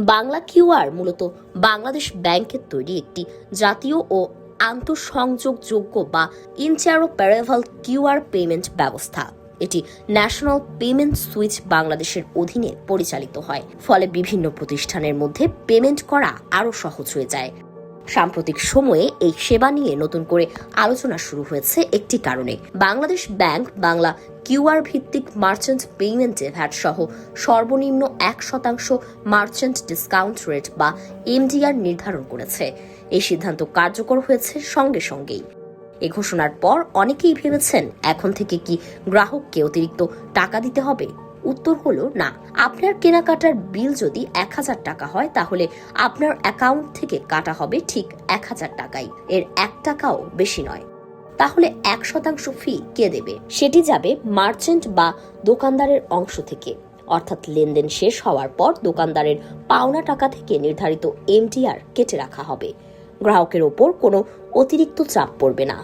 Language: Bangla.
বাংলা কিউআর মূলত বাংলাদেশ ব্যাংকের তৈরি একটি জাতীয় ও আন্তঃসংযোগযোগ্য বা ইন্টারঅপারেবল কিউআর পেমেন্ট ব্যবস্থা। এটি ন্যাশনাল পেমেন্ট সুইচ বাংলাদেশের অধীনে পরিচালিত হয়, ফলে বিভিন্ন প্রতিষ্ঠানের মধ্যে পেমেন্ট করা আরও সহজ হয়ে যায়। সাম্প্রতিক সময়ে এই সেবা নিয়ে নতুন করে আলোচনা শুরু হয়েছে একটি কারণে। বাংলাদেশ ব্যাংক বাংলা কিউআর ভিত্তিক মার্চেন্ট পেমেন্টে ভ্যাট সহ সর্বনিম্ন 1% মার্চেন্ট ডিসকাউন্ট রেট বা এমডিআর নির্ধারণ করেছে। এই সিদ্ধান্ত কার্যকর হয়েছে সঙ্গে সঙ্গেই। এ ঘোষণার পর অনেকেই ভেবেছেন এখন থেকে কি গ্রাহককে অতিরিক্ত টাকা দিতে হবে। উত্তর হলো না। আপনার কেনাকাটার বিল যদি 1000 টাকা হয়, তাহলে আপনার অ্যাকাউন্ট থেকে কাটা হবে ঠিক 1000 টাকাই, এর 1 টাকাও বেশি নয়। তাহলে 1% ফি কে দেবে? সেটি যাবে মার্চেন্ট বা দোকানদারের অংশ থেকে, অর্থাৎ লেনদেন শেষ হওয়ার পর দোকানদারের পাওনা টাকা থেকে নির্ধারিত এমডিআর কেটে রাখা হবে। গ্রাহকের ওপর কোনো অতিরিক্ত চাপ পড়বে না।